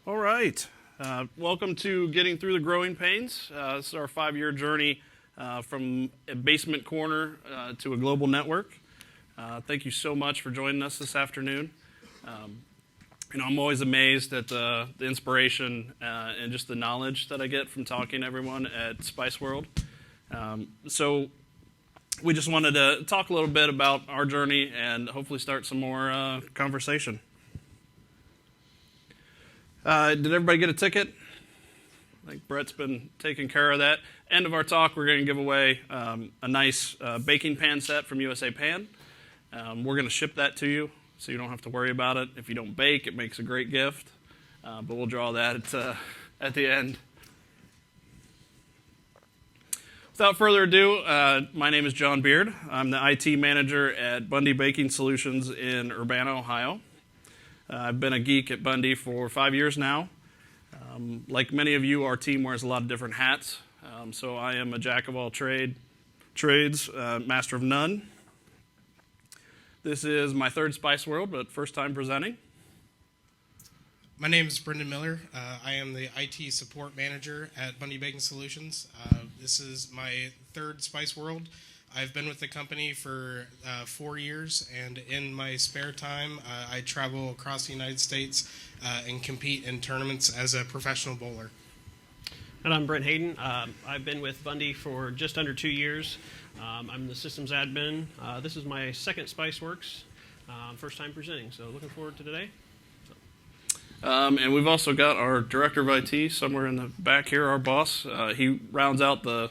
All right. Welcome to Getting Through the Growing Pains. This is our 5-year journey from a basement corner to a global network. Thank you so much for joining us this afternoon. I'm always amazed at the inspiration and just the knowledge that I get from talking to everyone at Spice World. So we just wanted to talk a little bit about our journey and hopefully start some more conversation. Did everybody get a ticket? I think Brett's been taking care of that. End of our talk, we're going to give away a nice baking pan set from USA Pan. We're going to ship that to you, so you don't have to worry about it. If you don't bake, it makes a great gift, but we'll draw that at the end. Without further ado, my name is John Beard. I'm the IT manager at Bundy Baking Solutions in Urbana, Ohio. I've been a geek at Bundy for 5 years now. Like many of you, our team wears a lot of different hats. So I am a jack of all trades, master of none. This is my third Spice World, but first time presenting. My name is Brendan Miller. I am the IT support manager at Bundy Baking Solutions. This is my third Spice World. I've been with the company for 4 years, and in my spare time, I travel across the United States and compete in tournaments as a professional bowler. And I'm Brent Hayden. I've been with Bundy for just under 2 years. I'm the systems admin. This is my second SpiceWorks, first time presenting, so looking forward to today. And we've also got our director of IT somewhere in the back here, our boss. He rounds out the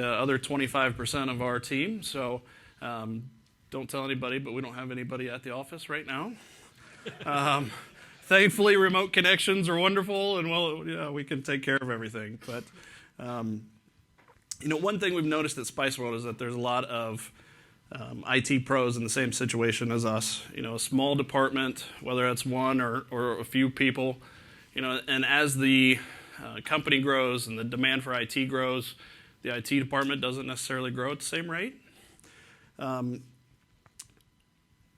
other 25% of our team. So don't tell anybody, but we don't have anybody at the office right now. Thankfully, remote connections are wonderful, and we can take care of everything. But one thing we've noticed at Spice World is that there's a lot of IT pros in the same situation as us. A small department, whether it's one or a few people. And as the company grows and the demand for IT grows, the IT department doesn't necessarily grow at the same rate. And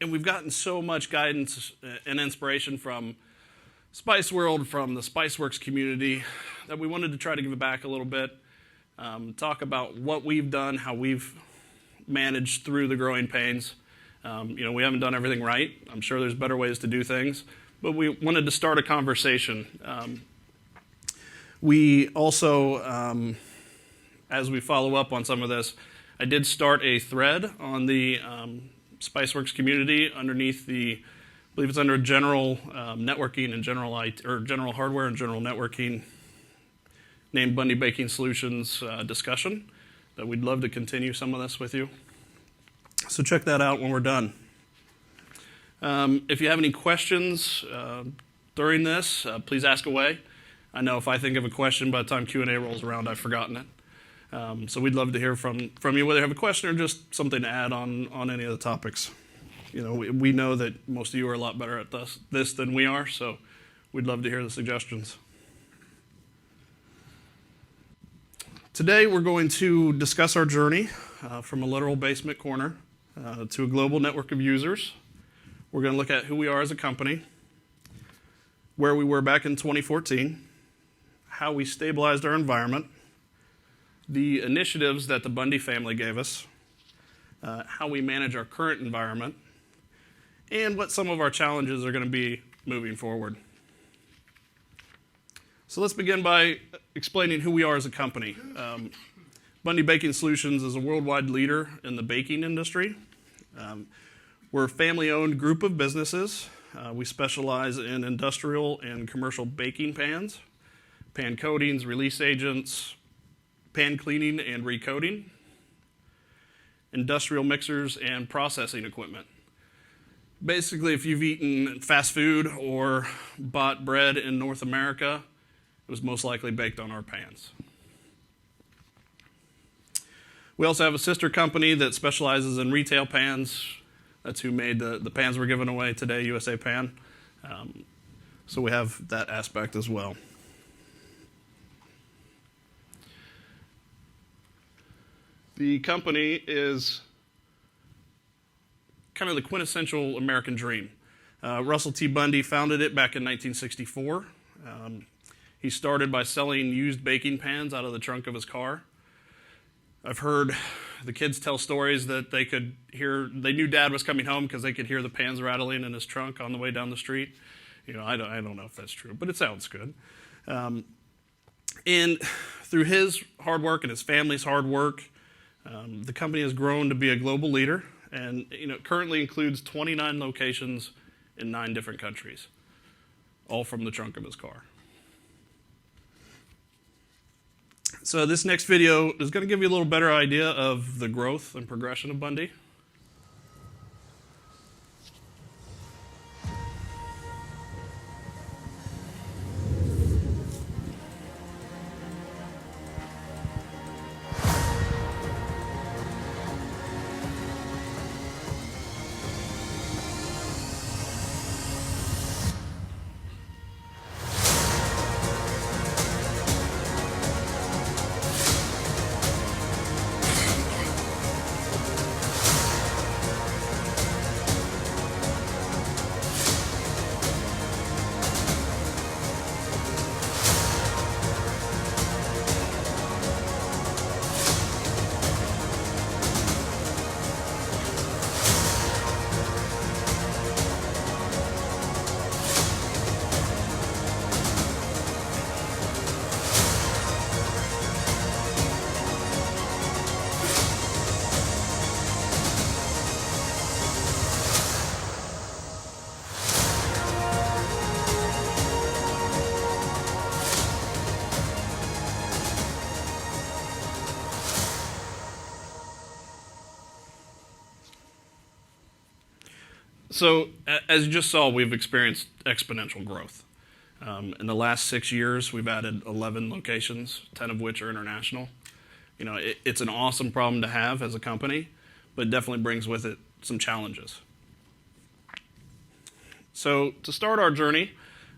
we've gotten so much guidance and inspiration from Spice World, from the Spiceworks community, that we wanted to try to give it back a little bit, talk about what we've done, how we've managed through the growing pains. We haven't done everything right. I'm sure there's better ways to do things, but we wanted to start a conversation. We also... as we follow up on some of this, I did start a thread on the Spiceworks community underneath I believe it's under general networking and general IT, or general hardware and general networking, named Bundy Baking Solutions discussion, that we'd love to continue some of this with you. So check that out when we're done. If you have any questions during this, please ask away. I know if I think of a question, by the time Q&A rolls around, I've forgotten it. So we'd love to hear from you, whether you have a question or just something to add on any of the topics. We know that most of you are a lot better at this than we are, so we'd love to hear the suggestions. Today we're going to discuss our journey from a literal basement corner to a global network of users. We're going to look at who we are as a company, where we were back in 2014, how we stabilized our environment, the initiatives that the Bundy family gave us, how we manage our current environment, and what some of our challenges are going to be moving forward. So let's begin by explaining who we are as a company. Bundy Baking Solutions is a worldwide leader in the baking industry. We're a family-owned group of businesses. We specialize in industrial and commercial baking pans, pan coatings, release agents, pan cleaning and recoating, industrial mixers, and processing equipment. Basically, if you've eaten fast food or bought bread in North America, it was most likely baked on our pans. We also have a sister company that specializes in retail pans. That's who made the pans we're giving away today, USA Pan. So we have that aspect as well. The company is kind of the quintessential American dream. Russell T. Bundy founded it back in 1964. He started by selling used baking pans out of the trunk of his car. I've heard the kids tell stories that they knew Dad was coming home because they could hear the pans rattling in his trunk on the way down the street. I don't know if that's true, but it sounds good. And through his hard work and his family's hard work, the company has grown to be a global leader, and currently includes 29 locations in 9 different countries, all from the trunk of his car. So this next video is going to give you a little better idea of the growth and progression of Bundy. So as you just saw, we've experienced exponential growth. In the last 6 years, we've added 11 locations, 10 of which are international. It's an awesome problem to have as a company, but it definitely brings with it some challenges. So to start our journey,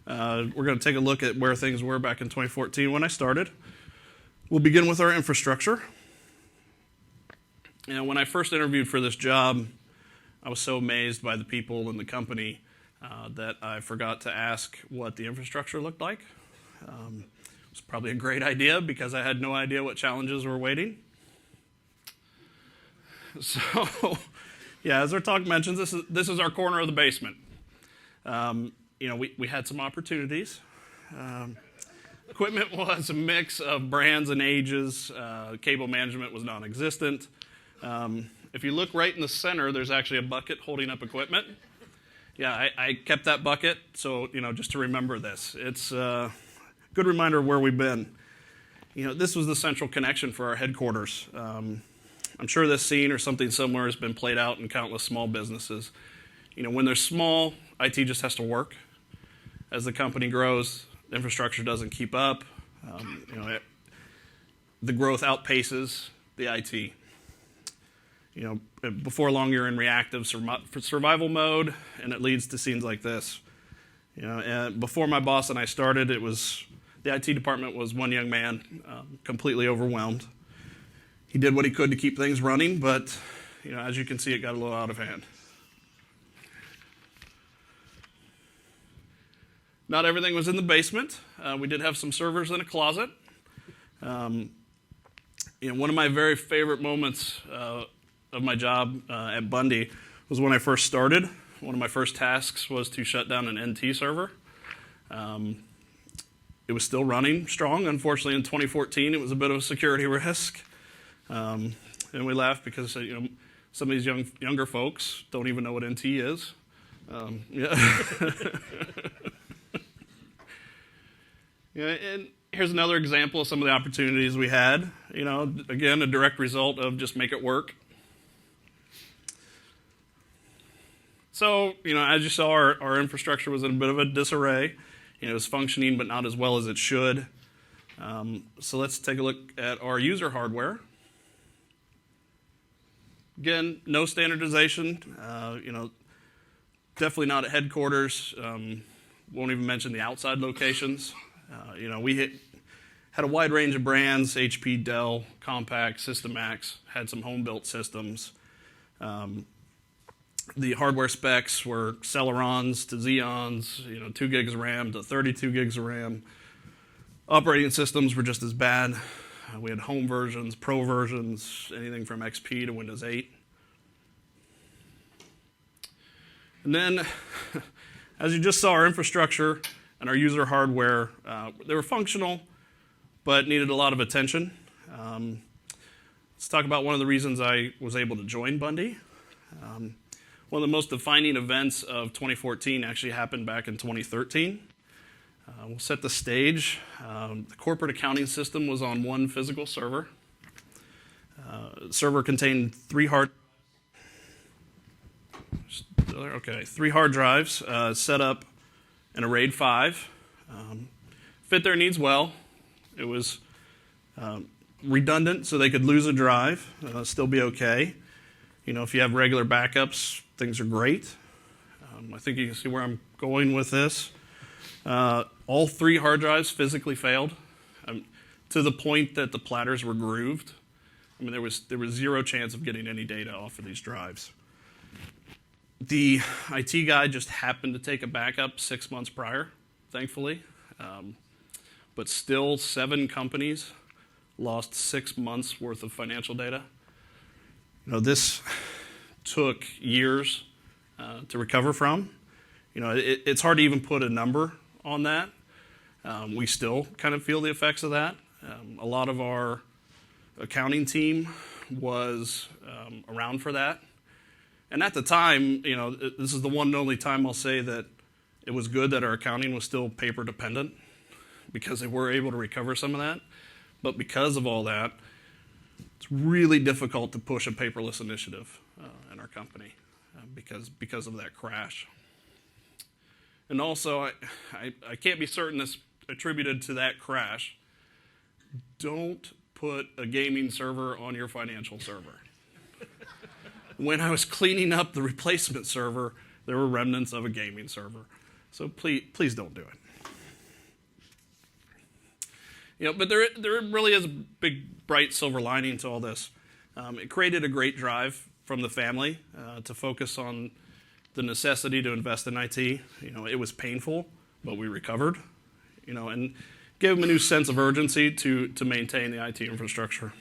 we're going to take a look at where things were back in 2014 when I started. We'll begin with our infrastructure. When I first interviewed for this job, I was so amazed by the people in the company that I forgot to ask what the infrastructure looked like. It was probably a great idea because I had no idea what challenges were waiting. So, as our talk mentions, this is our corner of the basement. We had some opportunities. Equipment was a mix of brands and ages. Cable management was non-existent. If you look right in the center, there's actually a bucket holding up equipment. I kept that bucket, so, just to remember this. It's a good reminder of where we've been. This was the central connection for our headquarters. I'm sure this scene or something similar has been played out in countless small businesses. When they're small, IT just has to work. As the company grows, the infrastructure doesn't keep up. The growth outpaces the IT. Before long, you're in reactive survival mode, and it leads to scenes like this. And before my boss and I started, the IT department was one young man, completely overwhelmed. He did what he could to keep things running, but as you can see, it got a little out of hand. Not everything was in the basement. We did have some servers in a closet. One of my very favorite moments of my job at Bundy was when I first started. One of my first tasks was to shut down an NT server. It was still running strong. Unfortunately, in 2014, it was a bit of a security risk. And we laugh because some of these younger folks don't even know what NT is. And here's another example of some of the opportunities we had. Again, a direct result of just make it work. So, as you saw, our infrastructure was in a bit of a disarray. It was functioning, but not as well as it should. So let's take a look at our user hardware. Again, no standardization. Definitely not at headquarters. Won't even mention the outside locations. We had a wide range of brands: HP, Dell, Compaq, Systemax. Had some home-built systems. The hardware specs were Celerons to Xeons, 2 gigs of RAM to 32 gigs of RAM. Operating systems were just as bad. We had home versions, pro versions, anything from XP to Windows 8. And then, as you just saw, our infrastructure and our user hardware, they were functional, but needed a lot of attention. Let's talk about one of the reasons I was able to join Bundy. One of the most defining events of 2014 actually happened back in 2013. We'll set the stage. The corporate accounting system was on one physical server. The server contained three hard drives set up in a RAID 5. Fit their needs well. It was redundant, so they could lose a drive, still be okay. If you have regular backups, things are great. I think you can see where I'm going with this. All three hard drives physically failed, to the point that the platters were grooved. There was zero chance of getting any data off of these drives. The IT guy just happened to take a backup 6 months prior, thankfully. But still, 7 companies lost 6 months worth of financial data. This took years to recover from. It's hard to even put a number on that. We still kind of feel the effects of that. A lot of our accounting team was around for that. And at the time, this is the one and only time I'll say that it was good that our accounting was still paper dependent, because they were able to recover some of that. But because of all that, it's really difficult to push a paperless initiative in our company because of that crash. And also, I can't be certain this attributed to that crash. Don't put a gaming server on your financial server. When I was cleaning up the replacement server, there were remnants of a gaming server. So please don't do it. But there really is a big, bright silver lining to all this. It created a great drive from the family to focus on the necessity to invest in IT. It was painful, but we recovered. And gave them a new sense of urgency to maintain the IT infrastructure.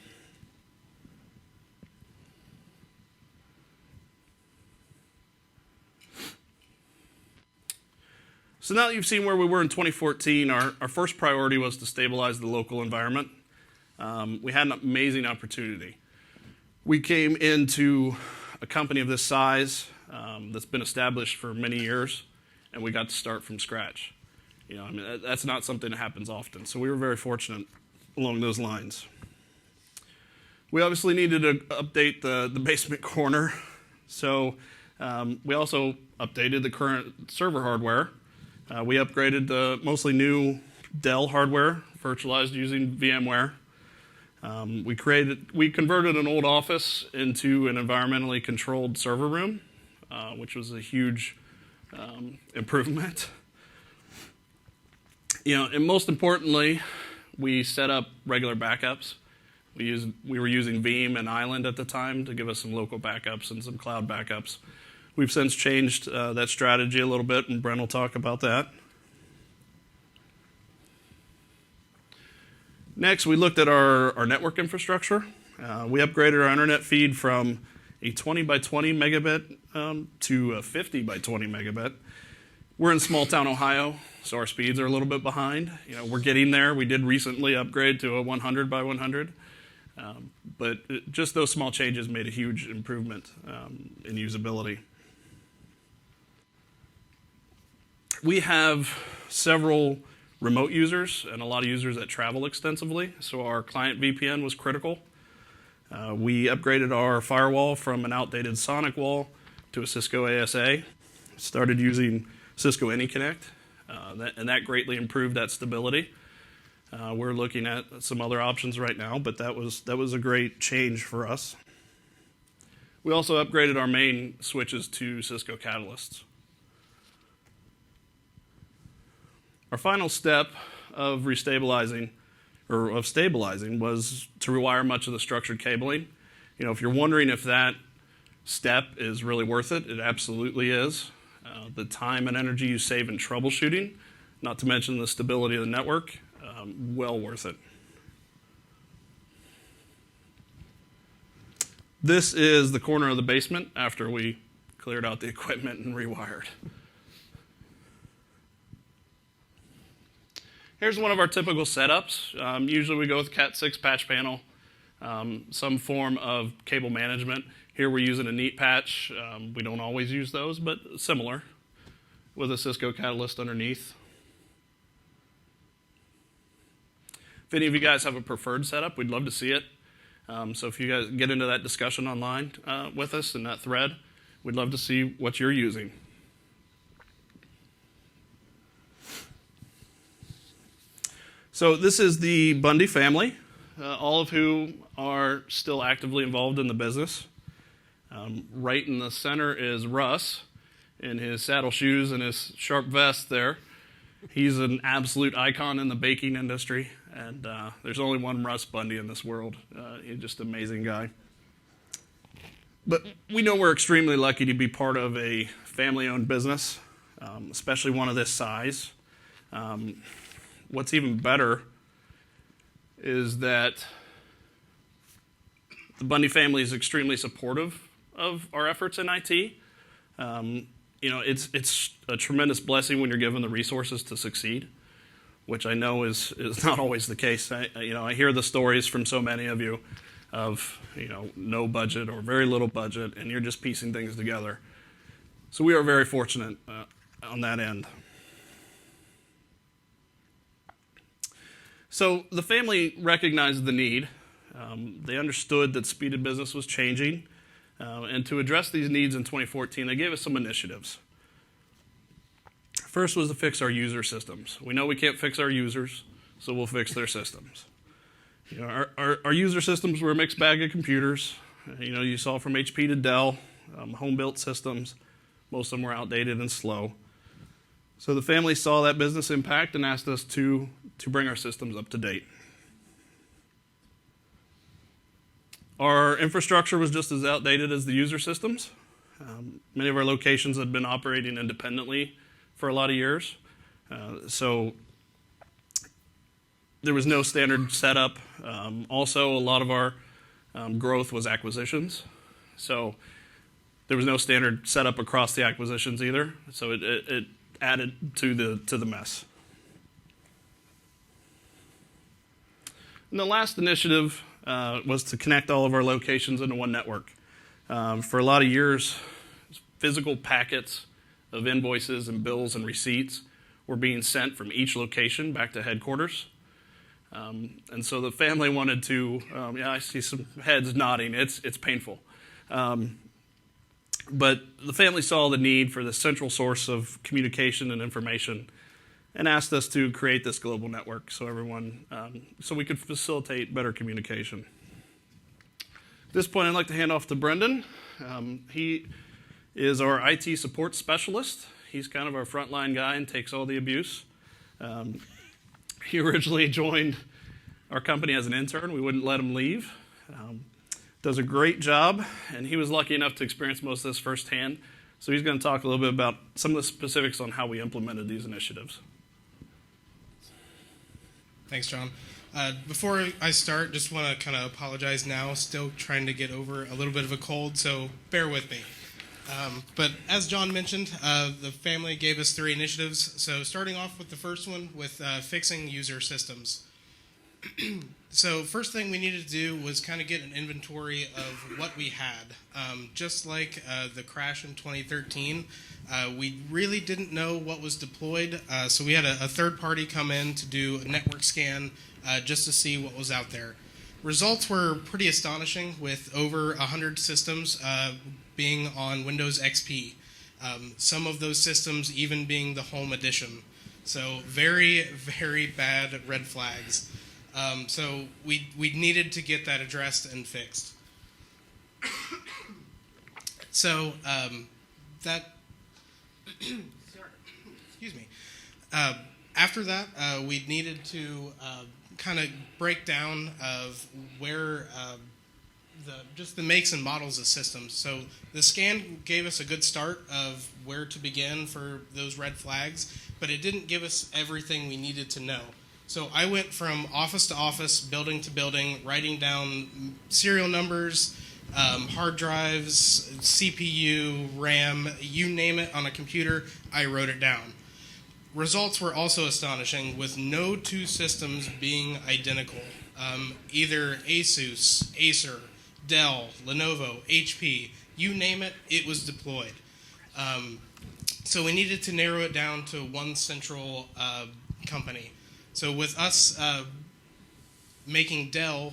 So now that you've seen where we were in 2014, our first priority was to stabilize the local environment. We had an amazing opportunity. We came into a company of this size that's been established for many years, and we got to start from scratch. That's not something that happens often. So we were very fortunate along those lines. We obviously needed to update the basement corner. So we also updated the current server hardware. We upgraded the mostly new Dell hardware, virtualized using VMware. We converted an old office into an environmentally controlled server room, which was a huge improvement. And most importantly, we set up regular backups. We were using Veeam and Island at the time to give us some local backups and some cloud backups. We've since changed that strategy a little bit, and Brent will talk about that. Next, we looked at our network infrastructure. We upgraded our internet feed from a 20 by 20 megabit to a 50 by 20 megabit. We're in small town Ohio, so our speeds are a little bit behind. We're getting there. We did recently upgrade to a 100 by 100. But just those small changes made a huge improvement in usability. We have several remote users and a lot of users that travel extensively, so our client VPN was critical. We upgraded our firewall from an outdated Sonic wall to a Cisco ASA. Started using Cisco AnyConnect, and that greatly improved that stability. We're looking at some other options right now, but that was a great change for us. We also upgraded our main switches to Cisco Catalysts. Our final step of stabilizing was to rewire much of the structured cabling. If you're wondering if that step is really worth it. It absolutely is. The time and energy you save in troubleshooting, not to mention the stability of the network, well worth it. This is the corner of the basement after we cleared out the equipment and rewired. Here's one of our typical setups. Usually we go with Cat 6 patch panel, some form of cable management. Here we're using a neat patch. We don't always use those, but similar, with a Cisco Catalyst underneath. If any of you guys have a preferred setup, we'd love to see it. So if you guys get into that discussion online with us in that thread, we'd love to see what you're using. So this is the Bundy family, all of who are still actively involved in the business. Right in the center is Russ in his saddle shoes and his sharp vest there. He's an absolute icon in the baking industry, and there's only one Russ Bundy in this world. He's just an amazing guy. But we know we're extremely lucky to be part of a family-owned business, especially one of this size. What's even better is that the Bundy family is extremely supportive of our efforts in IT. It's a tremendous blessing when you're given the resources to succeed, which I know is not always the case. I hear the stories from so many of you of no budget or very little budget, and you're just piecing things together. So we are very fortunate on that end. So the family recognized the need. They understood that speed of business was changing. And to address these needs in 2014, they gave us some initiatives. First was to fix our user systems. We know we can't fix our users, so we'll fix their systems. Our user systems were a mixed bag of computers. You saw from HP to Dell, home-built systems. Most of them were outdated and slow. So the family saw that business impact and asked us to bring our systems up to date. Our infrastructure was just as outdated as the user systems. Many of our locations had been operating independently for a lot of years. So there was no standard setup. Also, a lot of our growth was acquisitions. So there was no standard setup across the acquisitions either. So it added to the mess. And the last initiative was to connect all of our locations into one network. For a lot of years, physical packets of invoices and bills and receipts were being sent from each location back to headquarters. And so the family wanted to, I see some heads nodding, it's painful. But the family saw the need for the central source of communication and information and asked us to create this global network so we could facilitate better communication. At this point, I'd like to hand off to Brendan. He is our IT support specialist. He's kind of our frontline guy and takes all the abuse. He originally joined our company as an intern. We wouldn't let him leave. Does a great job, and he was lucky enough to experience most of this firsthand. So he's going to talk a little bit about some of the specifics on how we implemented these initiatives. Thanks, John. Before I start, just want to kind of apologize now. Still trying to get over a little bit of a cold, so bear with me. But as John mentioned, the family gave us 3 initiatives. So starting off with the first one with fixing user systems. So first thing we needed to do was kind of get an inventory of what we had. Just like the crash in 2013, we really didn't know what was deployed, so we had a third party come in to do a network scan just to see what was out there. Results were pretty astonishing, with over 100 systems being on Windows XP. Some of those systems even being the Home Edition. So very, very bad red flags. So we needed to get that addressed and fixed. So that excuse me. After that, we needed to kind of break down of where just the makes and models of systems. So the scan gave us a good start of where to begin for those red flags, but it didn't give us everything we needed to know. So I went from office to office, building to building, writing down serial numbers, hard drives, CPU, RAM, you name it on a computer, I wrote it down. Results were also astonishing, with no two systems being identical. Either Asus, Acer, Dell, Lenovo, HP, you name it, it was deployed. So we needed to narrow it down to one central company. So with us making Dell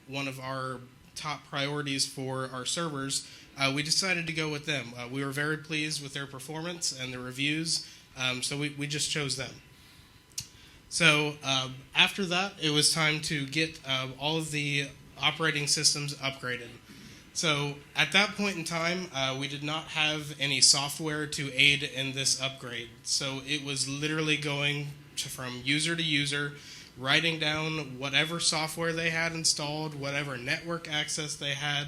one of our top priorities for our servers, we decided to go with them. We were very pleased with their performance and the reviews, so we just chose them. So after that, it was time to get all of the operating systems upgraded. So at that point in time, we did not have any software to aid in this upgrade. So it was literally going from user to user, writing down whatever software they had installed, whatever network access they had.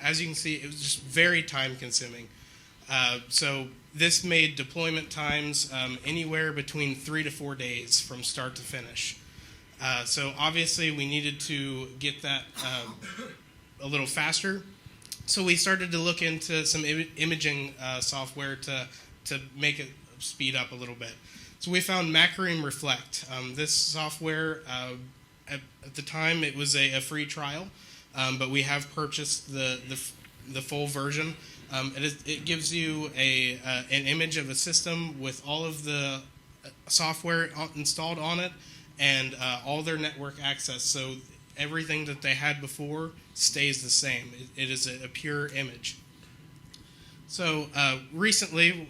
As you can see, it was just very time consuming. So this made deployment times anywhere between 3 to 4 days from start to finish. So obviously we needed to get that a little faster. So we started to look into some imaging software to make it speed up a little bit. So we found Macaroon Reflect. This software, at the time, it was a free trial, but we have purchased the full version. It gives you an image of a system with all of the software installed on it and all their network access. So everything that they had before stays the same. It is a pure image. So recently,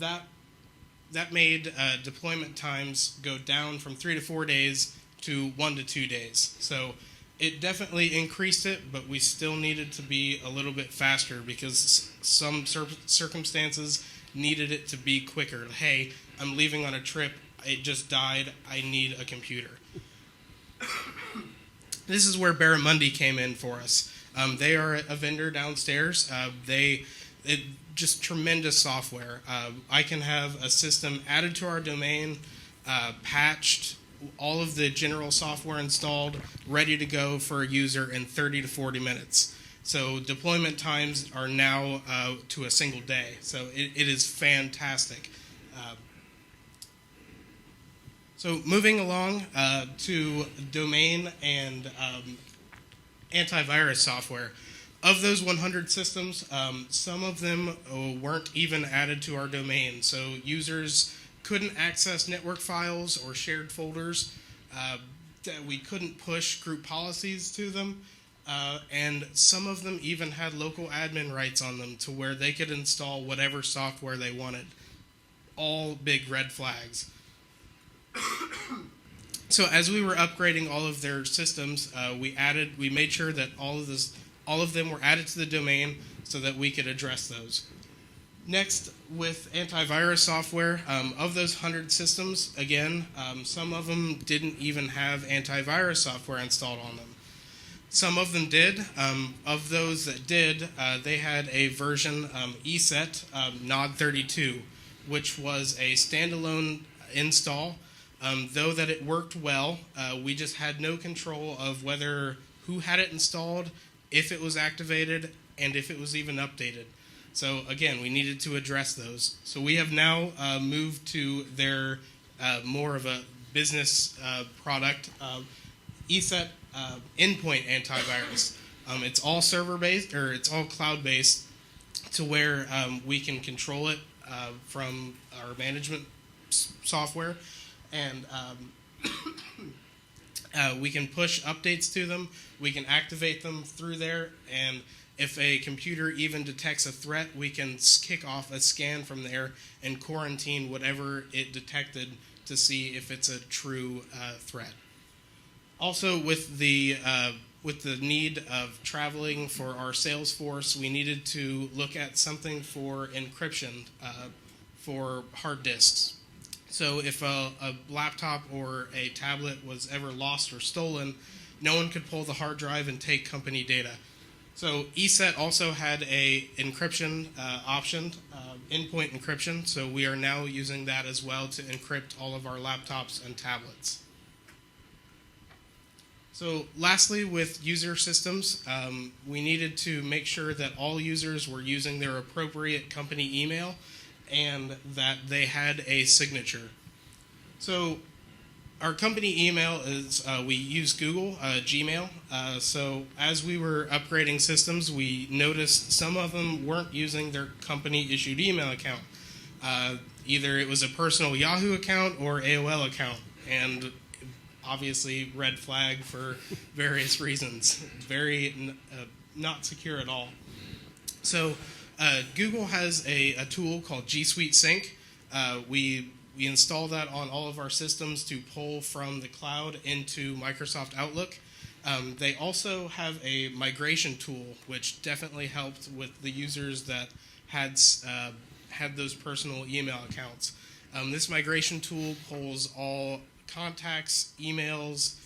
that made deployment times go down from 3 to 4 days to 1 to 2 days. So it definitely increased it, but we still needed to be a little bit faster because some circumstances needed it to be quicker. Hey, I'm leaving on a trip. It just died. I need a computer. This is where Barramundi came in for us. They are a vendor downstairs. Just tremendous software. I can have a system added to our domain, patched, all of the general software installed, ready to go for a user in 30 to 40 minutes. So deployment times are now to a single day. So it is fantastic. So moving along to domain and antivirus software. Of those 100 systems, some of them weren't even added to our domain. So users couldn't access network files or shared folders. We couldn't push group policies to them. And some of them even had local admin rights on them to where they could install whatever software they wanted. All big red flags. So as we were upgrading all of their systems, we made sure that all of them were added to the domain so that we could address those. Next, with antivirus software, of those 100 systems, again, some of them didn't even have antivirus software installed on them. Some of them did. Of those that did, they had a version ESET NOD32, which was a standalone install. Though that it worked well, we just had no control of who had it installed, if it was activated, and if it was even updated. So again, we needed to address those. So we have now moved to their more of a business product, ESET Endpoint Antivirus. It's all server-based, or it's all cloud-based, to where we can control it from our management software, and we can push updates to them. We can activate them through there, and if a computer even detects a threat, we can kick off a scan from there and quarantine whatever it detected to see if it's a true threat. Also, with the need of traveling for our sales force, we needed to look at something for encryption for hard disks. So if a laptop or a tablet was ever lost or stolen, no one could pull the hard drive and take company data. So ESET also had a encryption option, endpoint encryption, so we are now using that as well to encrypt all of our laptops and tablets. So lastly, with user systems, we needed to make sure that all users were using their appropriate company email and that they had a signature. So our company email is, we use Google, Gmail. So as we were upgrading systems, we noticed some of them weren't using their company-issued email account. Either it was a personal Yahoo account or AOL account, and obviously red flag for various reasons. Very not secure at all. So Google has a tool called G Suite Sync. We install that on all of our systems to pull from the cloud into Microsoft Outlook. They also have a migration tool, which definitely helped with the users that had those personal email accounts. This migration tool pulls all contacts, emails,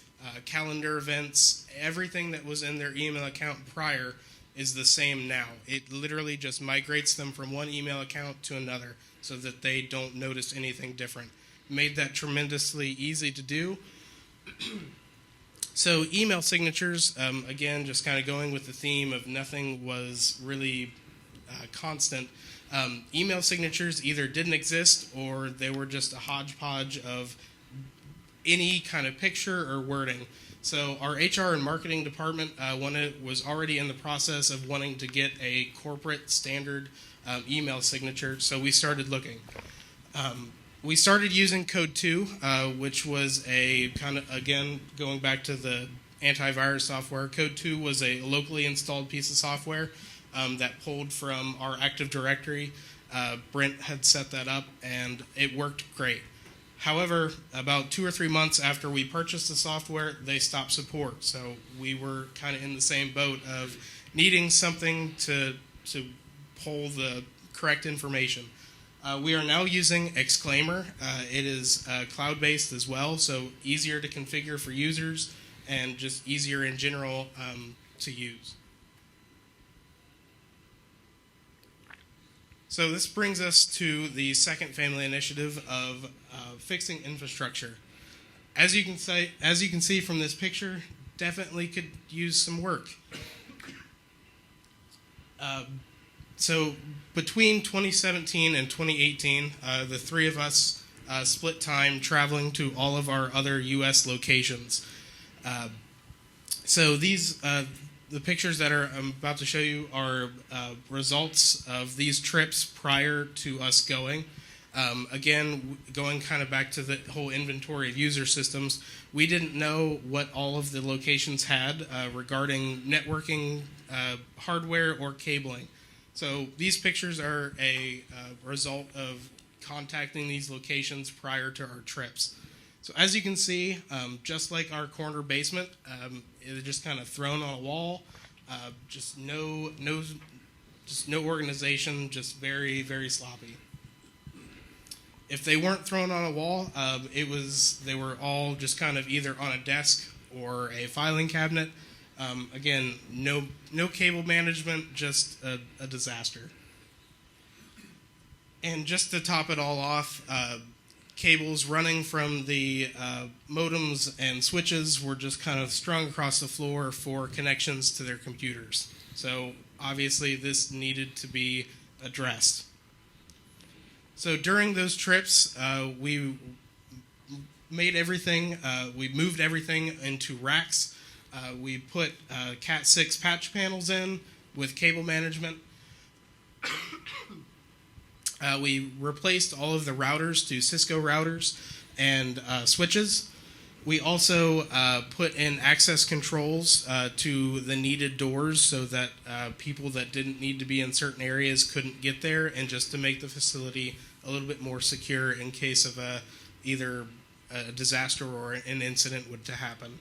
calendar events, everything that was in their email account prior is the same now. It literally just migrates them from one email account to another so that they don't notice anything different. Made that tremendously easy to do. So email signatures, again, just kind of going with the theme of nothing was really constant. Email signatures either didn't exist or they were just a hodgepodge of any kind of picture or wording. So our HR and marketing department was already in the process of wanting to get a corporate standard email signature, so we started looking. We started using Code 2, which was a kind of, again, going back to the antivirus software. Code 2 was a locally installed piece of software that pulled from our Active Directory. Brent had set that up, and it worked great. However, about 2 or 3 months after we purchased the software, they stopped support. So we were kind of in the same boat of needing something to pull the correct information. We are now using Exclaimer. It is cloud-based as well, so easier to configure for users and just easier in general to use. So this brings us to the second family initiative of fixing infrastructure. As you can see from this picture, definitely could use some work. So between 2017 and 2018, the three of us split time traveling to all of our other U.S. locations. So these the pictures that I'm about to show you are results of these trips prior to us going. Again, going kind of back to the whole inventory of user systems, we didn't know what all of the locations had regarding networking, hardware, or cabling. So these pictures are a result of contacting these locations prior to our trips. So as you can see, just like our corner basement, it was just kind of thrown on a wall. Just no organization, just very, very sloppy. If they weren't thrown on a wall, they were all just kind of either on a desk or a filing cabinet. Again, no cable management, just a disaster. And just to top it all off, cables running from the modems and switches were just kind of strung across the floor for connections to their computers. So obviously this needed to be addressed. So during those trips, we made everything, we moved everything into racks. We put Cat 6 patch panels in with cable management. We replaced all of the routers to Cisco routers and switches. We also put in access controls to the needed doors so that people that didn't need to be in certain areas couldn't get there, and just to make the facility a little bit more secure in case of either a disaster or an incident would to happen.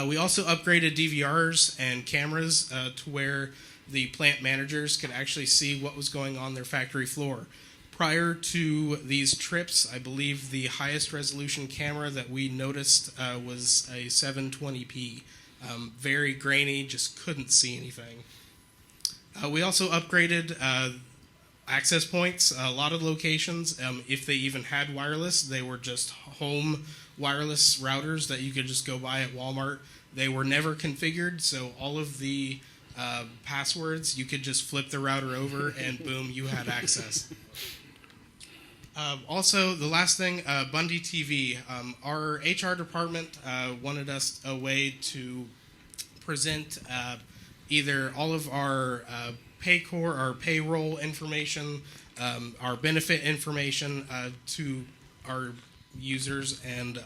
We also upgraded DVRs and cameras to where the plant managers could actually see what was going on their factory floor. Prior to these trips, I believe the highest resolution camera that we noticed was a 720p. Very grainy, just couldn't see anything. We also upgraded access points. A lot of locations, if they even had wireless, they were just home wireless routers that you could just go buy at Walmart. They were never configured, so all of the passwords, you could just flip the router over and boom, you had access. Also, the last thing, Bundy TV. Our HR department wanted us a way to present either all of our Paycor, our payroll information, our benefit information to our users and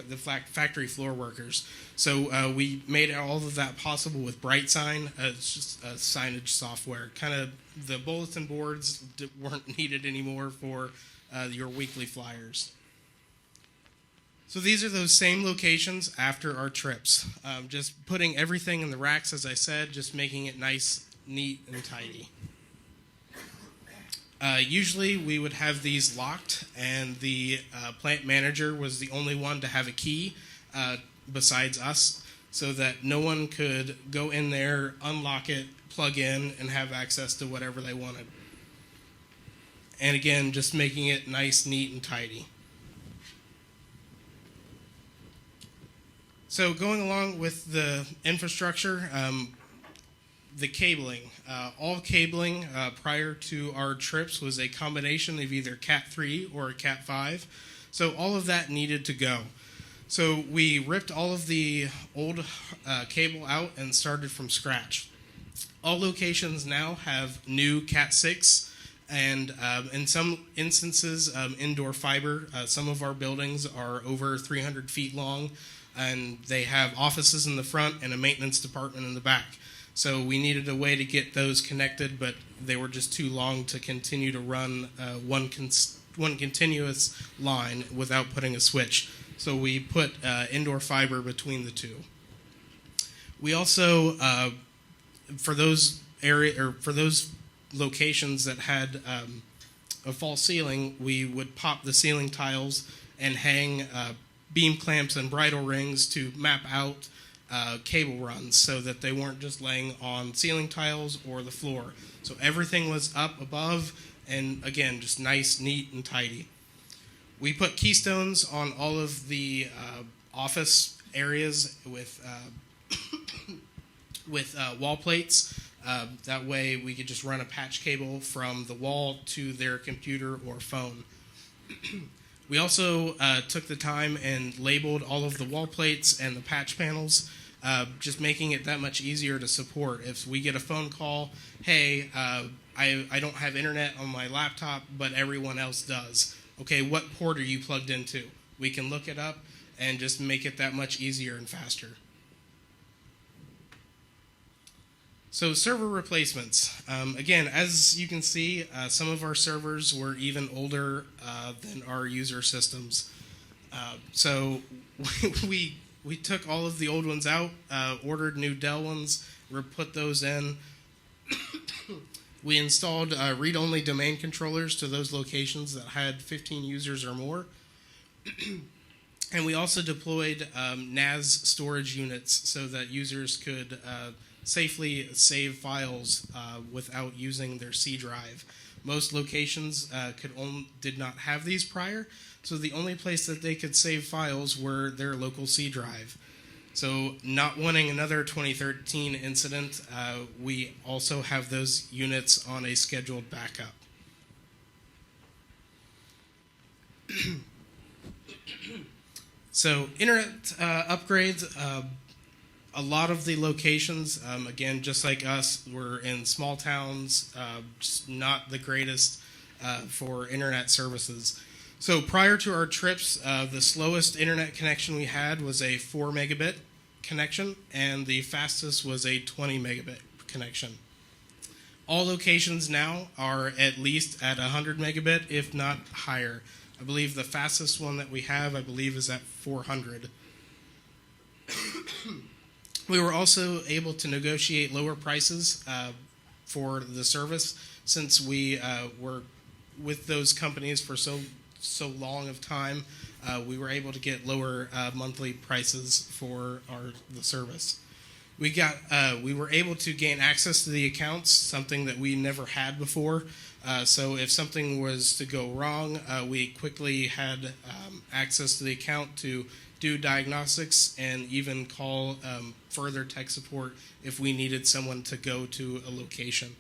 the factory floor workers. So we made all of that possible with BrightSign. It's just signage software. Kind of the bulletin boards weren't needed anymore for your weekly flyers. So these are those same locations after our trips. Just putting everything in the racks, as I said, just making it nice, neat, and tidy. Usually we would have these locked, and the plant manager was the only one to have a key besides us, so that no one could go in there, unlock it, plug in, and have access to whatever they wanted. And again, just making it nice, neat, and tidy. So going along with the infrastructure, the cabling. All cabling prior to our trips was a combination of either Cat 3 or Cat 5. So all of that needed to go. So we ripped all of the old cable out and started from scratch. All locations now have new Cat 6 and in some instances indoor fiber. Some of our buildings are over 300 feet long, and they have offices in the front and a maintenance department in the back. So we needed a way to get those connected, but they were just too long to continue to run one continuous line without putting a switch. So we put indoor fiber between the two. We also, for those locations that had a false ceiling, we would pop the ceiling tiles and hang beam clamps and bridle rings to map out cable runs so that they weren't just laying on ceiling tiles or the floor. So everything was up above, and again, just nice, neat, and tidy. We put keystones on all of the office areas with wall plates. That way we could just run a patch cable from the wall to their computer or phone. We also took the time and labeled all of the wall plates and the patch panels, just making it that much easier to support. If we get a phone call, hey, I don't have internet on my laptop, but everyone else does. Okay, what port are you plugged into? We can look it up and just make it that much easier and faster. So server replacements. Again, as you can see, some of our servers were even older than our user systems. So we took all of the old ones out, ordered new Dell ones, put those in. We installed read-only domain controllers to those locations that had 15 users or more. And we also deployed NAS storage units so that users could safely save files without using their C drive. Most locations did not have these prior, so the only place that they could save files were their local C drive. So not wanting another 2013 incident, we also have those units on a scheduled backup. So internet upgrades. A lot of the locations, again, just like us, were in small towns, just not the greatest for internet services. So prior to our trips, the slowest internet connection we had was a 4 megabit connection, and the fastest was a 20 megabit connection. All locations now are at least at 100 megabit, if not higher. I believe the fastest one that we have, is at 400. We were also able to negotiate lower prices for the service, since we were with those companies for so long of time, we were able to get lower monthly prices for the service. We were able to gain access to the accounts, something that we never had before. So if something was to go wrong, we quickly had access to the account to do diagnostics and even call further tech support if we needed someone to go to a location.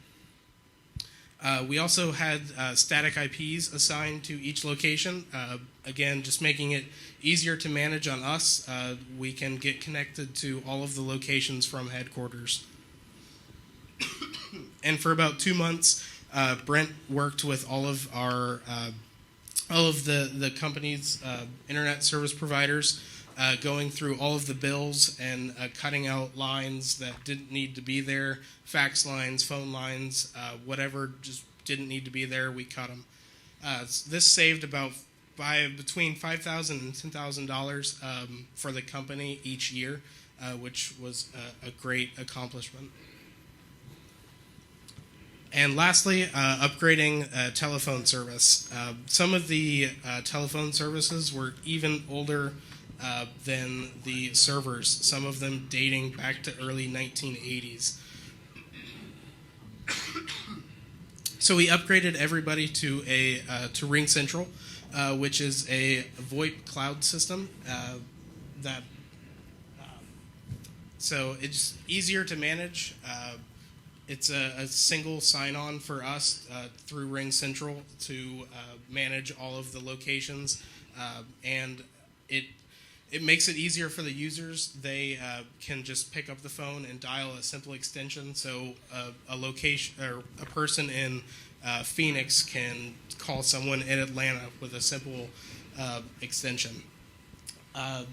We also had static IPs assigned to each location. Again, just making it easier to manage on us. We can get connected to all of the locations from headquarters. And for about 2 months, Brent worked with all of the company's internet service providers, going through all of the bills and cutting out lines that didn't need to be there, fax lines, phone lines, whatever just didn't need to be there, we cut them. This saved between $5,000 and $10,000 for the company each year, which was a great accomplishment. And lastly, upgrading telephone service. Some of the telephone services were even older than the servers, some of them dating back to early 1980s. So we upgraded everybody to RingCentral, which is a VoIP cloud system so it's easier to manage. It's a single sign-on for us through RingCentral to manage all of the locations, and it makes it easier for the users. They can just pick up the phone and dial a simple extension. So a location or a person in Phoenix can call someone in Atlanta with a simple extension. The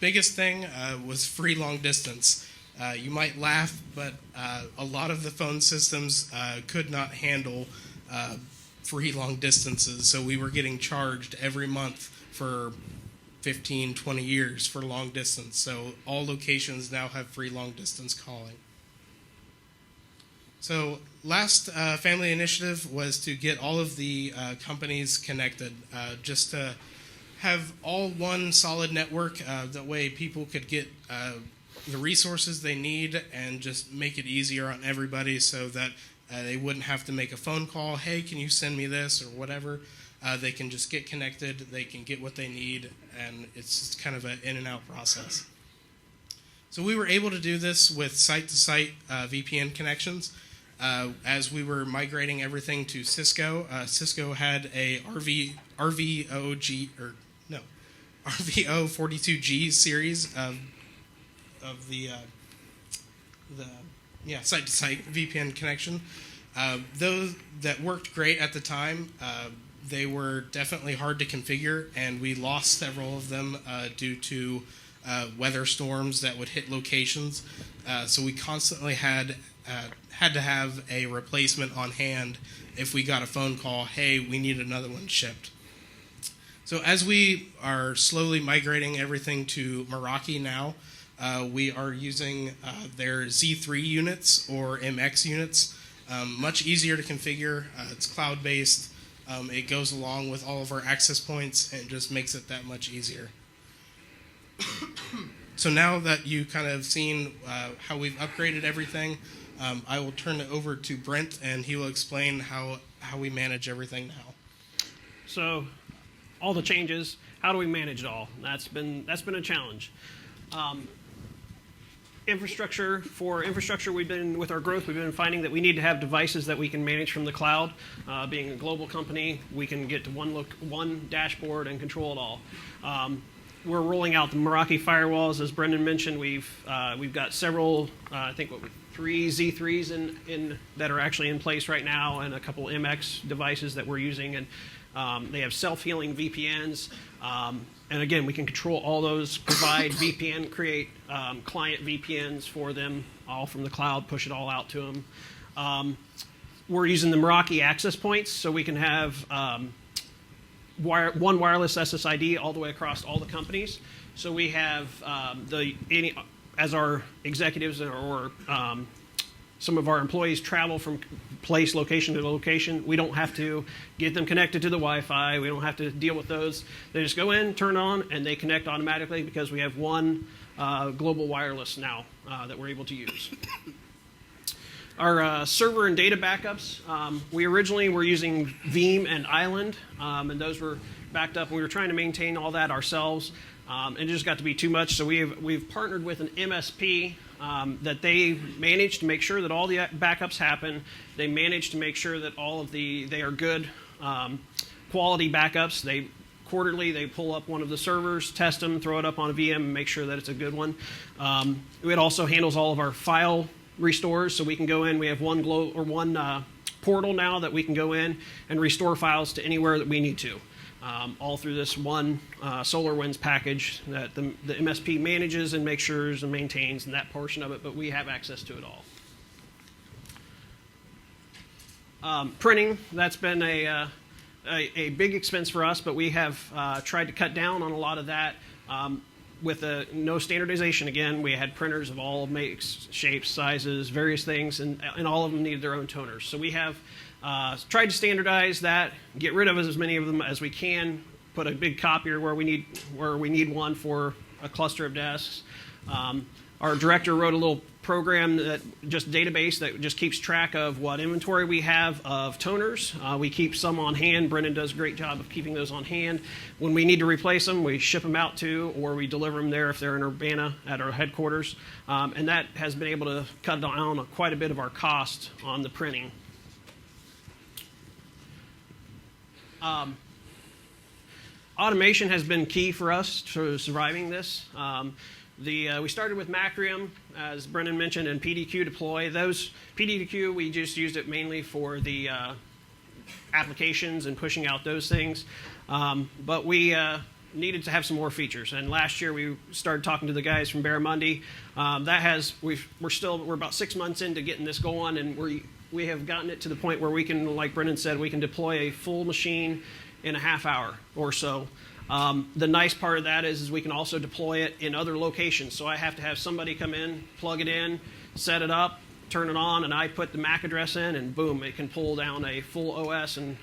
biggest thing was free long distance. You might laugh, but a lot of the phone systems could not handle free long distances. So we were getting charged every month for 15, 20 years for long distance. So all locations now have free long distance calling. So last family initiative was to get all of the companies connected, just to have all one solid network. That way people could get the resources they need and just make it easier on everybody so that they wouldn't have to make a phone call, hey, can you send me this or whatever. They can just get connected, they can get what they need, and it's just kind of an in and out process. So we were able to do this with site-to-site VPN connections. As we were migrating everything to Cisco, Cisco had a RVO42G series of the site-to-site VPN connection. Those that worked great at the time, they were definitely hard to configure, and we lost several of them due to weather storms that would hit locations. So we constantly had to have a replacement on hand if we got a phone call, hey, we need another one shipped. So as we are slowly migrating everything to Meraki now, we are using their Z3 units or MX units. Much easier to configure. It's cloud-based. It goes along with all of our access points and just makes it that much easier. So now that you kind of seen how we've upgraded everything, I will turn it over to Brent, and he will explain how we manage everything now. So, all the changes, how do we manage it all? That's been a challenge. Infrastructure, with our growth, we've been finding that we need to have devices that we can manage from the cloud. Being a global company, we can get to one dashboard and control it all. We're rolling out the Meraki firewalls, as Brendan mentioned. We've got several, I think 3 Z3s in that are actually in place right now, and a couple MX devices that we're using, and they have self-healing VPNs. And again, we can control all those, provide VPN, create client VPNs for them, all from the cloud, push it all out to them. We're using the Meraki access points, so we can have one wireless SSID all the way across all the companies. So we have as our executives or some of our employees travel from location to location. We don't have to get them connected to the Wi-Fi. We don't have to deal with those. They just go in, turn on, and they connect automatically because we have one global wireless now that we're able to use. Our server and data backups, we originally were using Veeam and Island, and those were backed up. We were trying to maintain all that ourselves, and it just got to be too much. So we've partnered with an MSP that they manage to make sure that all the backups happen. They manage to make sure that they are good quality backups. Quarterly, they pull up one of the servers, test them, throw it up on a VM, and make sure that it's a good one. It also handles all of our file restores, so we can go in. We have one portal now that we can go in and restore files to anywhere that we need to, all through this one SolarWinds package that the MSP manages and makes sure and maintains and that portion of it, but we have access to it all. Printing, that's been a big expense for us, but we have tried to cut down on a lot of that. With no standardization, again, we had printers of all makes, shapes, sizes, various things, and all of them needed their own toners. So we have tried to standardize that, get rid of as many of them as we can, put a big copier where we need one for a cluster of desks. Our director wrote a little program database that just keeps track of what inventory we have of toners. We keep some on hand. Brendan does a great job of keeping those on hand. When we need to replace them, we ship them out or we deliver them there if they're in Urbana at our headquarters. And that has been able to cut down quite a bit of our cost on the printing. Automation has been key for us to surviving this. We started with Macrium, as Brendan mentioned, and PDQ deploy. Those PDQ, we just used it mainly for the applications and pushing out those things. But we needed to have some more features. And last year we started talking to the guys from Barramundi. We're about 6 months into getting this going, and we have gotten it to the point where we can, like Brendan said, we can deploy a full machine in a half hour or so. The nice part of that is we can also deploy it in other locations. So I have to have somebody come in, plug it in, set it up, turn it on, and I put the MAC address in, and boom, it can pull down a full OS and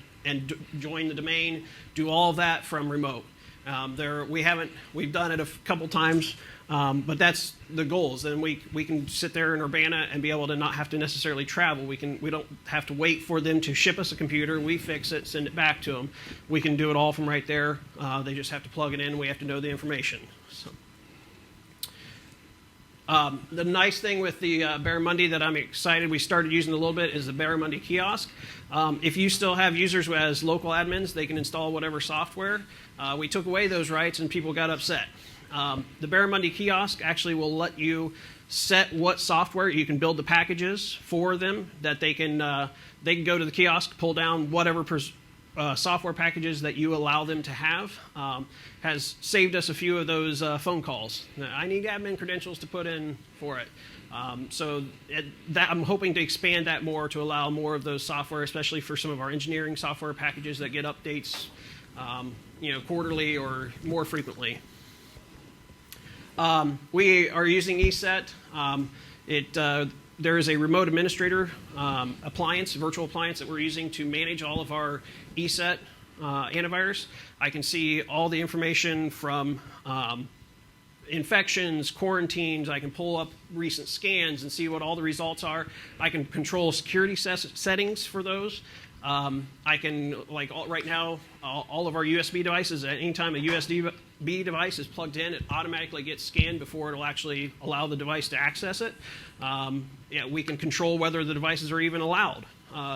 join the domain, do all of that from remote. We've done it a couple times, but that's the goals. And we can sit there in Urbana and be able to not have to necessarily travel. We don't have to wait for them to ship us a computer. We fix it, send it back to them. We can do it all from right there. They just have to plug it in. We have to know the information. So. The nice thing with the Barramundi that I'm excited we started using a little bit is the Barramundi kiosk. If you still have users as local admins, they can install whatever software. We took away those rights and people got upset. The Barramundi kiosk actually will let you set what software you can build the packages for them that they can go to the kiosk, pull down whatever software packages that you allow them to have. Has saved us a few of those phone calls. I need admin credentials to put in for it. I'm hoping to expand that more to allow more of those software, especially for some of our engineering software packages that get updates quarterly or more frequently. We are using ESET. There is a remote administrator virtual appliance that we're using to manage all of our ESET antivirus. I can see all the information from infections, quarantines. I can pull up recent scans and see what all the results are. I can control security settings for those. I can, right now, all of our USB devices, at any time a USB device is plugged in, it automatically gets scanned before it'll actually allow the device to access it. We can control whether the devices are even allowed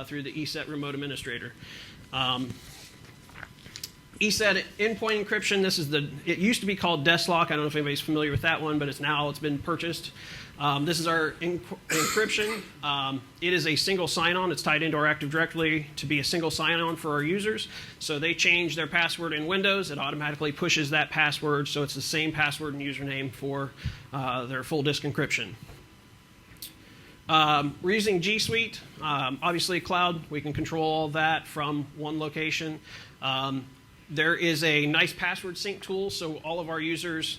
through the ESET remote administrator. ESET endpoint encryption. It used to be called DeskLock. I don't know if anybody's familiar with that one, but it's been purchased. This is our encryption. It is a single sign-on. It's tied into our Active Directory to be a single sign-on for our users. So they change their password in Windows, it automatically pushes that password, so it's the same password and username for their full disk encryption. We're using G Suite. Obviously, cloud. We can control all that from one location. There is a nice password sync tool, so all of our users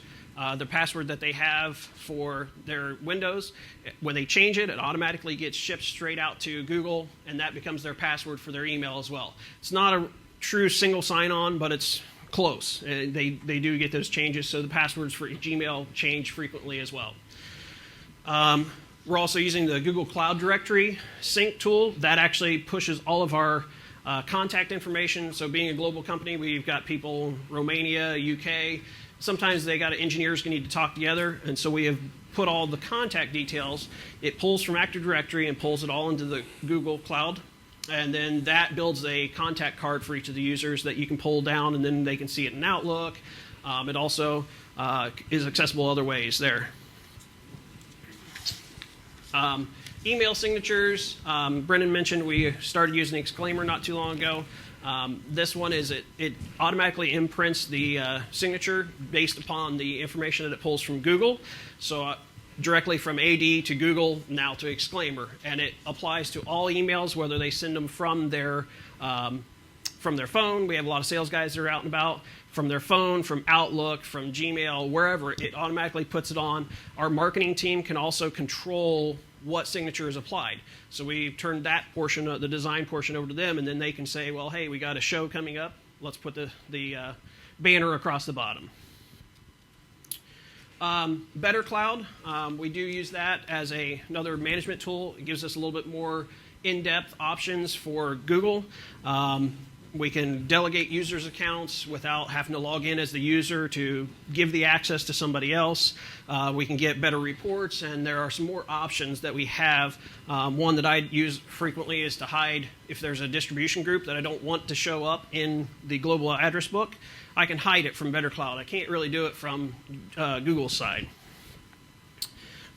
the password that they have for their Windows. When they change it, it automatically gets shipped straight out to Google, and that becomes their password for their email as well. It's not a true single sign-on, but it's close. They do get those changes, so the passwords for Gmail change frequently as well. We're also using the Google Cloud Directory sync tool. That actually pushes all of our contact information. So being a global company, we've got people in Romania, UK. Sometimes they got engineers who need to talk together, and so we have put all the contact details. It pulls from Active Directory and pulls it all into the Google Cloud, and then that builds a contact card for each of the users that you can pull down, and then they can see it in Outlook. It also is accessible other ways there. Email signatures, Brendan mentioned we started using Exclaimer not too long ago. This one is it automatically imprints the signature based upon the information that it pulls from Google. So directly from AD to Google, now to Exclaimer. And it applies to all emails, whether they send them from their phone. We have a lot of sales guys that are out and about. From their phone, from Outlook, from Gmail, wherever, it automatically puts it on. Our marketing team can also control what signature is applied. So we've turned that portion, the design portion, over to them, and then they can say, well, hey, we got a show coming up. Let's put the banner across the bottom. Better Cloud, we do use that as another management tool. It gives us a little bit more in-depth options for Google. We can delegate users' accounts without having to log in as the user to give the access to somebody else. We can get better reports, and there are some more options that we have. One that I use frequently is to hide if there's a distribution group that I don't want to show up in the global address book. I can hide it from Better Cloud. I can't really do it from Google's side.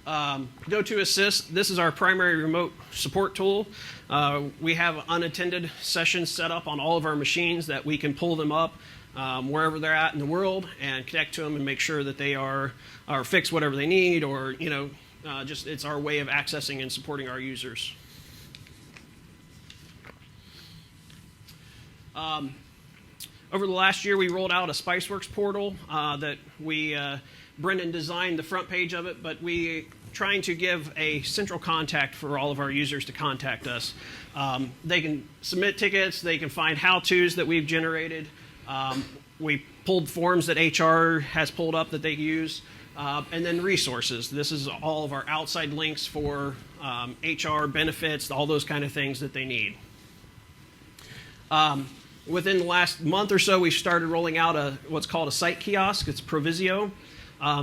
GoToAssist, this is our primary remote support tool. We have unattended sessions set up on all of our machines that we can pull them up wherever they're at in the world and connect to them and make sure that they are fix whatever they need, or just it's our way of accessing and supporting our users. Over the last year, we rolled out a Spiceworks portal that Brendan designed the front page of it, but we trying to give a central contact for all of our users to contact us. They can submit tickets, they can find how-tos that we've generated. We pulled forms that HR has pulled up that they use, and then resources. This is all of our outside links for HR benefits, all those kind of things that they need. Within the last month or so, we started rolling out what's called a site kiosk. It's Provisio.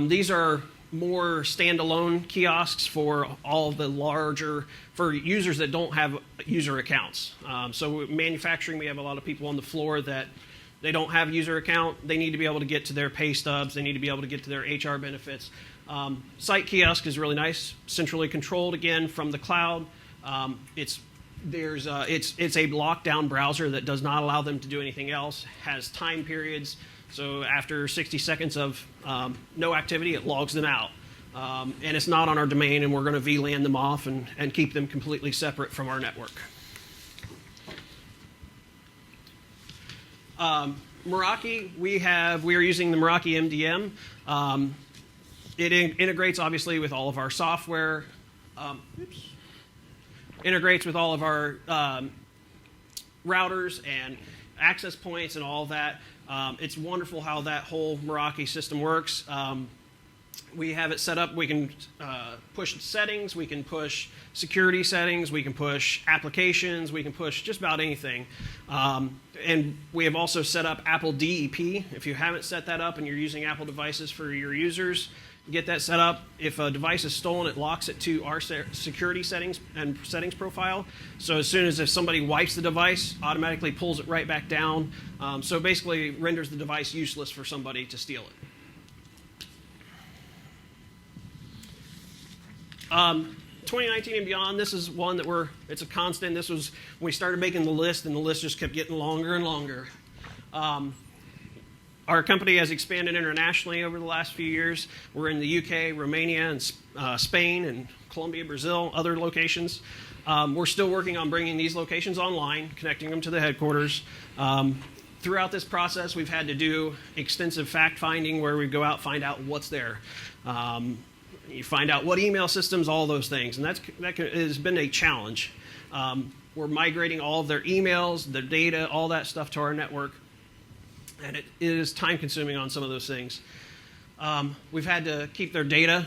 These are more standalone kiosks for all the for users that don't have user accounts. So manufacturing, we have a lot of people on the floor that they don't have a user account. They need to be able to get to their pay stubs. They need to be able to get to their HR benefits. Site kiosk is really nice, centrally controlled again from the cloud. It's a lockdown browser that does not allow them to do anything else, has time periods. So after 60 seconds of no activity, it logs them out. And it's not on our domain, and we're going to VLAN them off and keep them completely separate from our network. Meraki, we are using the Meraki MDM. It integrates, obviously, with all of our software. Integrates with all of our routers and access points and all of that. It's wonderful how that whole Meraki system works. We have it set up. We can push settings. We can push security settings. We can push applications. We can push just about anything. And we have also set up Apple DEP. If you haven't set that up and you're using Apple devices for your users, get that set up. If a device is stolen, it locks it to our security settings and settings profile. So as soon as if somebody wipes the device, automatically pulls it right back down. So basically renders the device useless for somebody to steal it. 2019 and beyond, this is one that it's a constant. This was when we started making the list, and the list just kept getting longer and longer. Our company has expanded internationally over the last few years. We're in the UK, Romania, and Spain, and Colombia, Brazil, other locations. We're still working on bringing these locations online, connecting them to the headquarters. Throughout this process, we've had to do extensive fact finding where we go out, find out what's there. You find out what email systems, all those things, and that has been a challenge. We're migrating all of their emails, their data, all that stuff to our network, and it is time consuming on some of those things. We've had to keep their data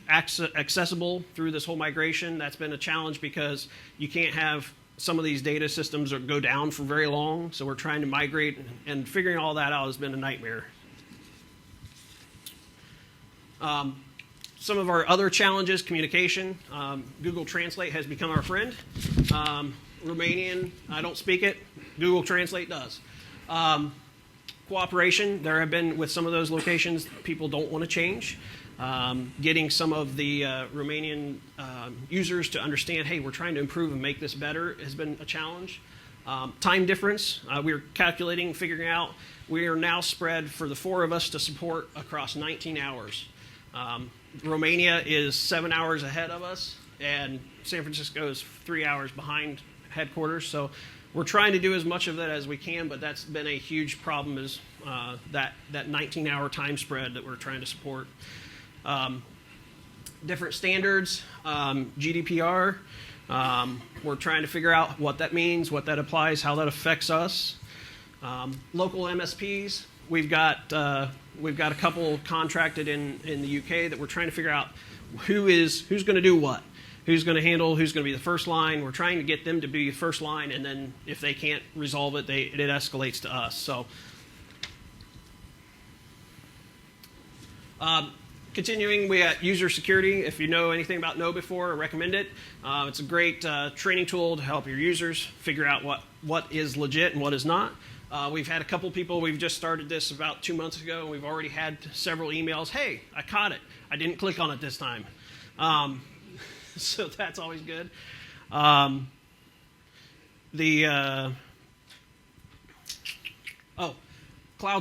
accessible through this whole migration. That's been a challenge because you can't have some of these data systems go down for very long, so we're trying to migrate, and figuring all that out has been a nightmare. Some of our other challenges, communication. Google Translate has become our friend. Romanian, I don't speak it. Google Translate does. Cooperation, there have been, with some of those locations, people don't want to change. Getting some of the Romanian users to understand, hey, we're trying to improve and make this better has been a challenge. Time difference, we're calculating, figuring out, we are now spread for the 4 of us to support across 19 hours. Romania is 7 hours ahead of us, and San Francisco is 3 hours behind headquarters. So we're trying to do as much of that as we can, but that's been a huge problem, is that 19-hour time spread that we're trying to support. Different standards, GDPR. We're trying to figure out what that means, what that applies, how that affects us. Local MSPs. We've got a couple contracted in the UK that we're trying to figure out who's going to do what, who's going to handle, who's going to be the first line. We're trying to get them to be the first line, and then if they can't resolve it, it escalates to us. So, continuing, we got user security. If you know anything about KnowBe4, I recommend it. It's a great training tool to help your users figure out what is legit and what is not. We've had a couple people, we've just started this about 2 months ago, and we've already had several emails. Hey, I caught it. I didn't click on it this time. So that's always good. Cloud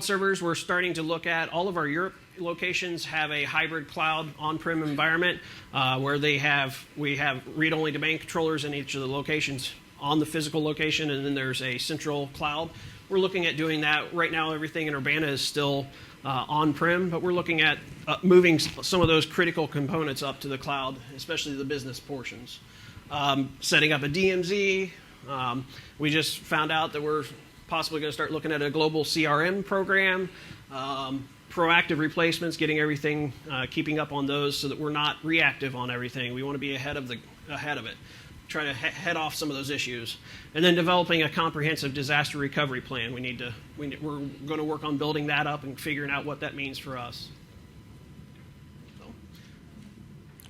servers, we're starting to look at. All of our Europe locations have a hybrid cloud on-prem environment where we have read-only domain controllers in each of the locations on the physical location, and then there's a central cloud. We're looking at doing that. Right now, everything in Urbana is still on-prem, but we're looking at moving some of those critical components up to the cloud, especially the business portions. Setting up a DMZ. We just found out that we're possibly going to start looking at a global CRM program. Proactive replacements, getting everything, keeping up on those so that we're not reactive on everything. We want to be ahead of it. Trying to head off some of those issues, and then developing a comprehensive disaster recovery plan. We're going to work on building that up and figuring out what that means for us. So,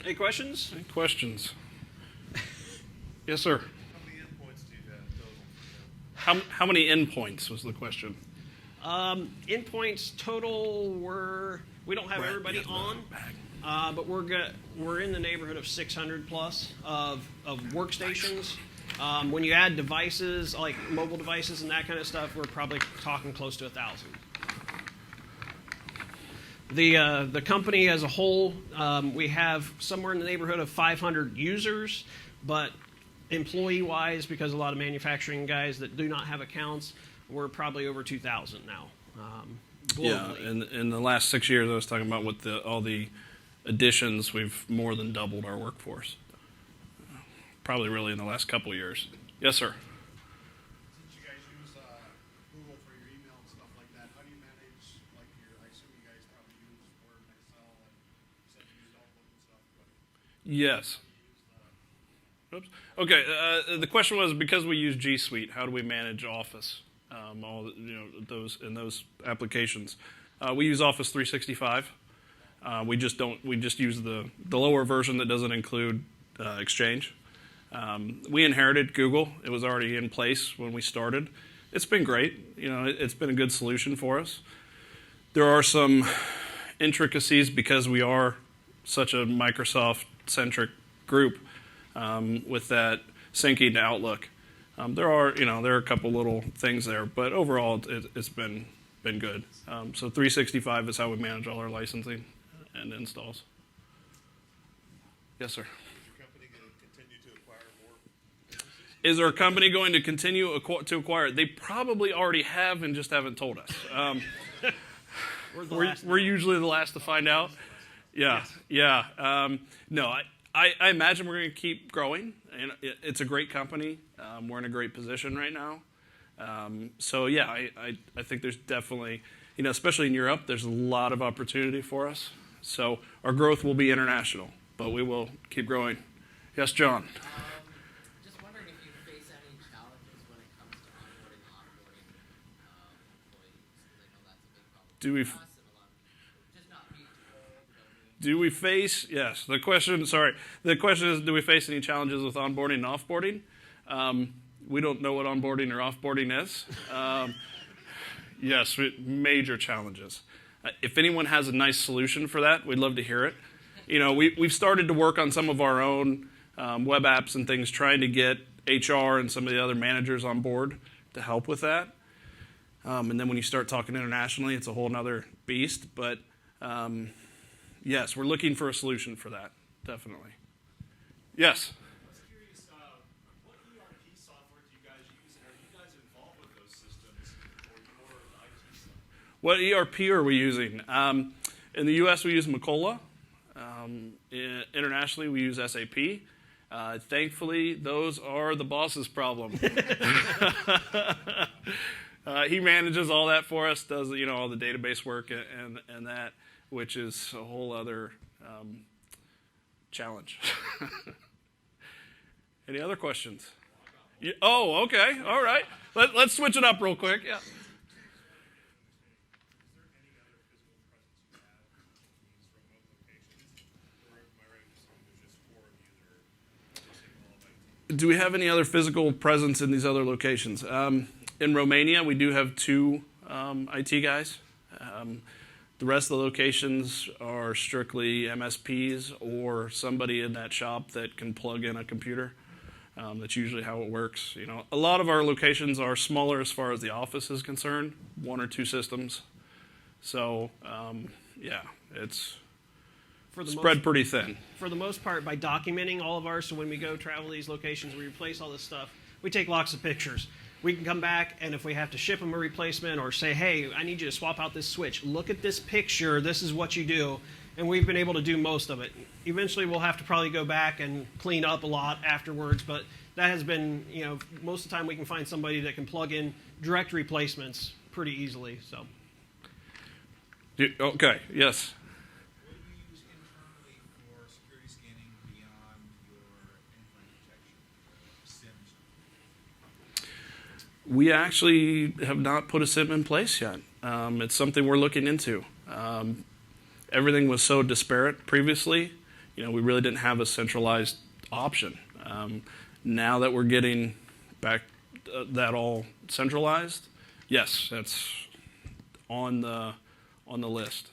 any questions? Any questions? Yes, sir. How many endpoints do you have total? How many endpoints was the question? Endpoints total we don't have everybody on. But we're in the neighborhood of 600 plus of workstations. When you add devices, like mobile devices and that kind of stuff, we're probably talking close to 1,000. The company as a whole, we have somewhere in the neighborhood of 500 users, but employee-wise, because a lot of manufacturing guys that do not have accounts, we're probably over 2,000 now. Globally. Yeah, in the last 6 years, I was talking about with all the additions, we've more than doubled our workforce. Probably really in the last couple of years. Yes, sir. Since you guys use Google for your email and stuff like that, how do you manage, like, I assume you guys probably use Word and Excel, and you said you use Outlook and stuff, but Yes. Oops. Okay. The question was, because we use G Suite, how do we manage Office? All those applications. We use Office 365. We just use the lower version that doesn't include Exchange. We inherited Google. It was already in place when we started. It's been great. It's been a good solution for us. There are some intricacies because we are such a Microsoft-centric group with that syncing to Outlook. There are a couple little things there, but overall it's been good. So 365 is how we manage all our licensing and installs. Yes, sir. is your company going to continue to acquire more businesses? Is our company going to continue to acquire? They probably already have and just haven't told us. We're usually the last to find out. Yeah, yeah. No, I imagine we're going to keep growing, and it's a great company. We're in a great position right now. So yeah, I think there's definitely, especially in Europe, there's a lot of opportunity for us. So our growth will be international, but we will keep growing. Yes, John. Just wondering if you face any challenges when it comes to onboarding and offboarding employees, because I know that's a big problem Do we? for us and a lot of people. Just not being told, Do we face? Yes. The question is, do we face any challenges with onboarding and offboarding? We don't know what onboarding or offboarding is. Yes, major challenges. If anyone has a nice solution for that, we'd love to hear it. We've started to work on some of our own web apps and things, trying to get HR and some of the other managers on board to help with that. And then when you start talking internationally, it's a whole other beast. But yes, we're looking for a solution for that, definitely. Yes? I was curious, what ERP software do you guys use, and are you guys involved with those systems, or are you more of the IT stuff? What ERP are we using? In the U.S., we use Macola. Internationally, we use SAP. Thankfully, those are the boss's problem. He manages all that for us, does all the database work and that, which is a whole other challenge. Any other questions? Oh, okay, all right. Let's switch it up real quick. Yeah. Do we have any other physical presence in these other locations? In Romania, we do have 2 IT guys. The rest of the locations are strictly MSPs or somebody in that shop that can plug in a computer. That's usually how it works. A lot of our locations are smaller as far as the office is concerned, 1 or 2 systems. So, yeah, it's spread pretty thin. For the most part, by documenting all of ours, so when we go travel these locations, we replace all this stuff, we take lots of pictures. We can come back, and if we have to ship them a replacement or say, hey, I need you to swap out this switch, look at this picture, this is what you do, and we've been able to do most of it. Eventually, we'll have to probably go back and clean up a lot afterwards, but that has been, most of the time we can find somebody that can plug in direct replacements pretty easily. So. Okay, yes. What do you use internally for security scanning beyond your endpoint protection, SIMs? We actually have not put a SIM in place yet. It's something we're looking into. Everything was so disparate previously, we really didn't have a centralized option. Now that we're getting back that all centralized, yes, that's on the list.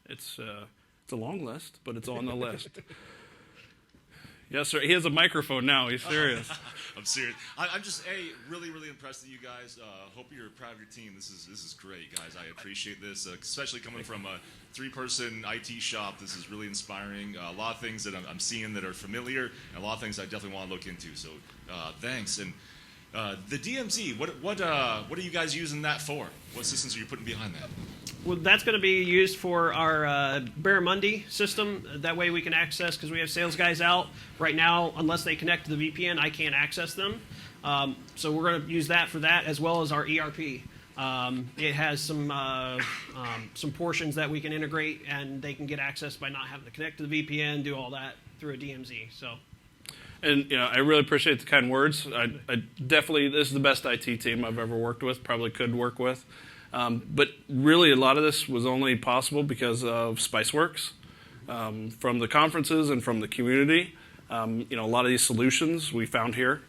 It's a long list, but it's on the list. Yes, sir. He has a microphone now. He's serious. I'm serious. I'm just really impressed with you guys. Hope you're proud of your team. This is great, guys. I appreciate this, especially coming from a 3-person IT shop. This is really inspiring. A lot of things that I'm seeing that are familiar, and a lot of things I definitely want to look into. So thanks. And the DMZ, what are you guys using that for? What systems are you putting behind that? Well, that's going to be used for our Barramundi system. That way we can access, because we have sales guys out. Right now, unless they connect to the VPN, I can't access them. So we're going to use that for that, as well as our ERP. It has some portions that we can integrate, and they can get access by not having to connect to the VPN, do all that through a DMZ. So. And I really appreciate the kind words. I definitely, this is the best IT team I've ever worked with, probably could work with. But really, a lot of this was only possible because of Spiceworks, from the conferences and from the community. A lot of these solutions we found here.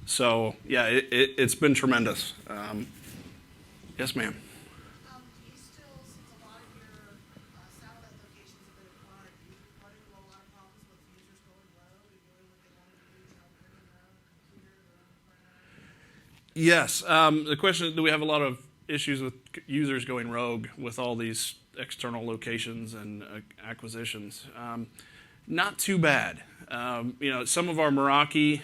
So yeah, it's been tremendous. Yes, ma'am. Do you still, since a lot of your satellite locations have been acquired, do you run into a lot of problems with users going rogue and doing what they want to do, bringing their own computer, their own printer? Yes. The question is, do we have a lot of issues with users going rogue with all these external locations and acquisitions? Not too bad. Some of our Meraki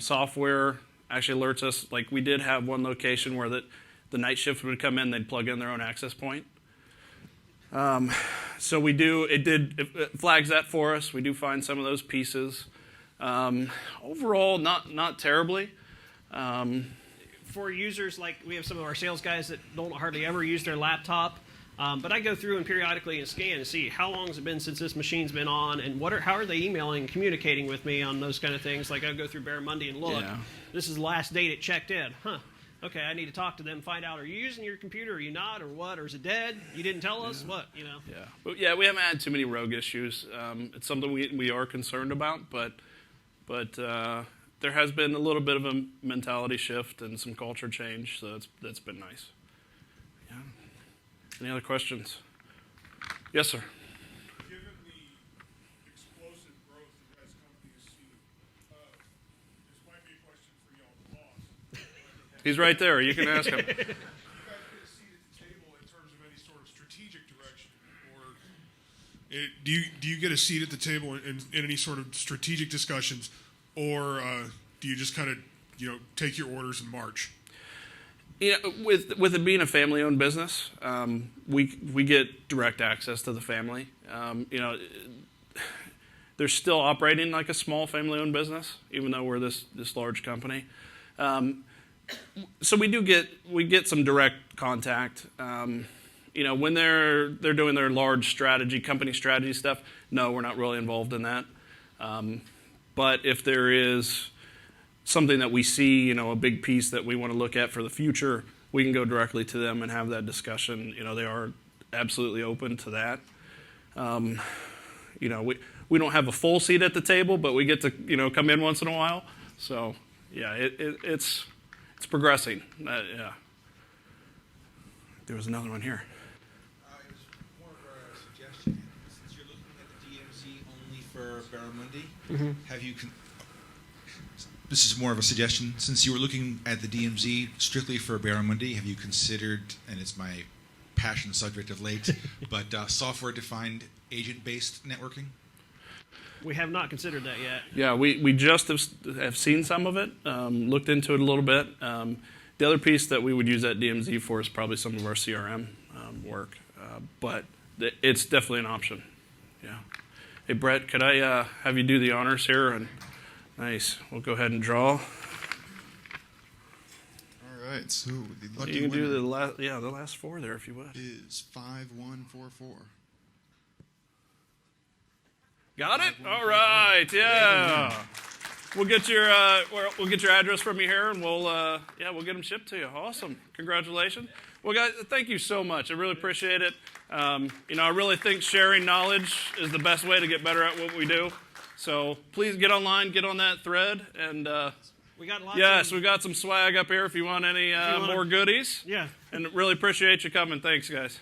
software actually alerts us. Like we did have one location where the night shift would come in, they'd plug in their own access point. So it flags that for us. We do find some of those pieces. Overall, not terribly. For users, like we have some of our sales guys that don't hardly ever use their laptop, but I go through and periodically and scan and see how long has it been since this machine's been on, and how are they emailing, communicating with me on those kind of things. Like I go through Barramundi and look, Yeah. This is the last date it checked in. Okay, I need to talk to them, find out, are you using your computer, are you not, or what, or is it dead? You didn't tell us, what, Yeah, but yeah, we haven't had too many rogue issues. It's something we are concerned about, but there has been a little bit of a mentality shift and some culture change, so that's been nice. Yeah. Any other questions? Yes, sir. Given the explosive growth you guys' company has seen, this might be a question for y'all, the boss. He's right there. You can ask him. Do you guys get a seat at the table in terms of any sort of strategic direction, or do you get a seat at the table in any sort of strategic discussions, or do you just kind of take your orders and march? With it being a family-owned business, we get direct access to the family. They're still operating like a small family-owned business, even though we're this large company. So we get some direct contact. When they're doing their large company strategy stuff, no, we're not really involved in that. But if there is something that we see, a big piece that we want to look at for the future, we can go directly to them and have that discussion. They are absolutely open to that. We don't have a full seat at the table, but we get to come in once in a while. So yeah, it's progressing. Yeah. There was another one here. It was more of a suggestion. Since you're looking at the DMZ only for Barramundi, have you... This is more of a suggestion. Since you were looking at the DMZ strictly for Barramundi, have you considered, and it's my passion subject of late, but software-defined agent-based networking? We have not considered that yet. Yeah, we just have seen some of it, looked into it a little bit. The other piece that we would use that DMZ for is probably some of our CRM work, but it's definitely an option. Yeah. Hey, Brett, could I have you do the honors here? And nice. We'll go ahead and draw. All right. So the lucky You can winner do the last four there if you would. is 5144. Got it? All right. Yeah. We'll get your address from you here, and we'll get them shipped to you. Awesome. Congratulations. Well, guys, thank you so much. I really appreciate it. I really think sharing knowledge is the best way to get better at what we do. So please get online, get on that thread, and We got lots we've got some swag up here if you want any more goodies. Yeah. And really appreciate you coming. Thanks, guys.